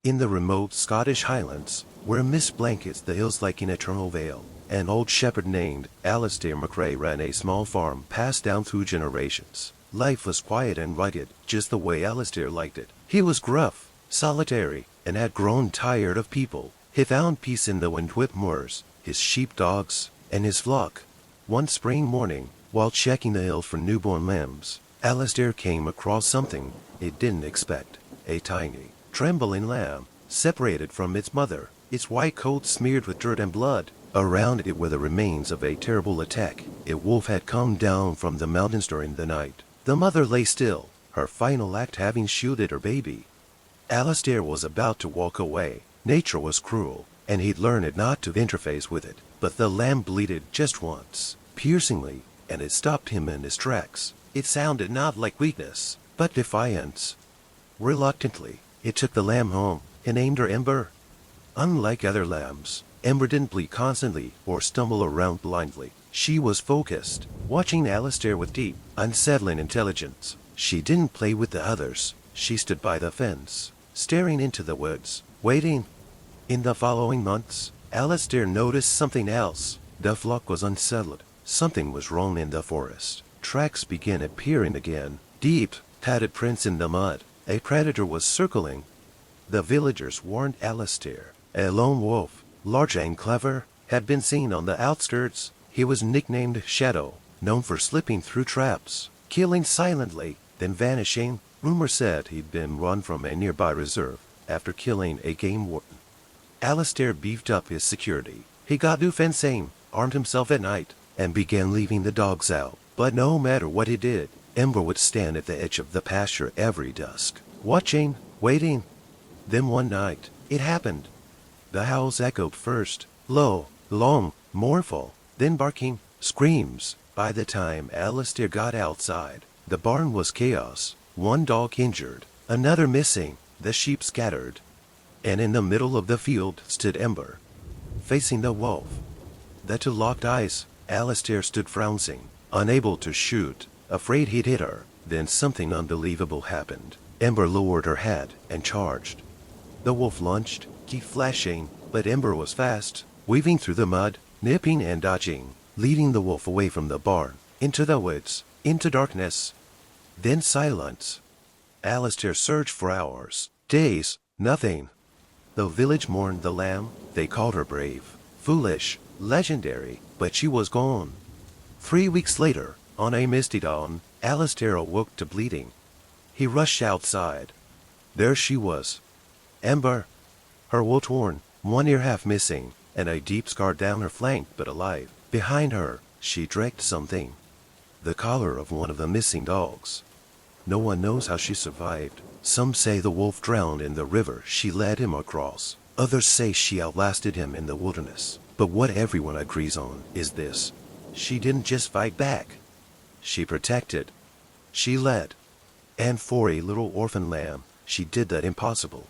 In the remote Scottish Highlands, where mist blankets the hills like an eternal veil, an old shepherd named Alistair McRae ran a small farm passed down through generations. Life was quiet and rugged, just the way Alistair liked it. He was gruff, solitary, and had grown tired of people. He found peace in the wind-whipped moors, his sheep-dogs, and his flock. One spring morning, while checking the hill for newborn lambs, Alistair came across something he didn't expect. A tiny, trembling lamb, separated from its mother, its white coat smeared with dirt and blood. Around it were the remains of a terrible attack. A wolf had come down from the mountains during the night. The mother lay still, her final act having shielded her baby. Alistair was about to walk away. Nature was cruel, and he'd learned not to interface with it. But the lamb bleated just once, piercingly, and it stopped him in his tracks. It sounded not like weakness, but defiance. Reluctantly, he took the lamb home and named her Ember. Unlike other lambs, Ember didn't bleat constantly or stumble around blindly. She was focused, watching Alistair with deep, unsettling intelligence. She didn't play with the others. She stood by the fence, staring into the woods, waiting. In the following months, Alistair noticed something else. The flock was unsettled. Something was wrong in the forest. Tracks began appearing again, deep, tattered prints in the mud. A predator was circling. The villagers warned Alistair. A lone wolf, large and clever, had been seen on the outskirts. He was nicknamed Shadow, known for slipping through traps, killing silently, then vanishing. Rumor said he'd been run from a nearby reserve after killing a game warden. Alistair beefed up his security. He got new fencing, armed himself at night, and began leaving the dogs out. But no matter what he did, Ember would stand at the edge of the pasture every dusk, watching, waiting. Then one night, it happened. The howls echoed first, low, long, mournful, then barking, screams. By the time Alistair got outside, the barn was chaos. One dog injured, another missing, the sheep scattered. And in the middle of the field stood Ember, facing the wolf. The two locked eyes. Alistair stood frowning, unable to shoot, afraid he'd hit her. Then something unbelievable happened. Ember lowered her head and charged. The wolf lunged, teeth flashing, but Ember was fast, weaving through the mud, nipping and dodging, leading the wolf away from the barn, into the woods, into darkness. Then silence. Alistair searched for hours, days, nothing. The village mourned the lamb. They called her brave, foolish, legendary, but she was gone. 3 weeks later, on a misty dawn, Alistair awoke to bleeding. He rushed outside. There she was, Ember, her wool torn, one ear half missing, and a deep scar down her flank, but alive. Behind her, she dragged something. The collar of one of the missing dogs. No one knows how she survived. Some say the wolf drowned in the river she led him across. Others say she outlasted him in the wilderness. But what everyone agrees on is this. She didn't just fight back. She protected. She led. And for a little orphan lamb, she did that impossible.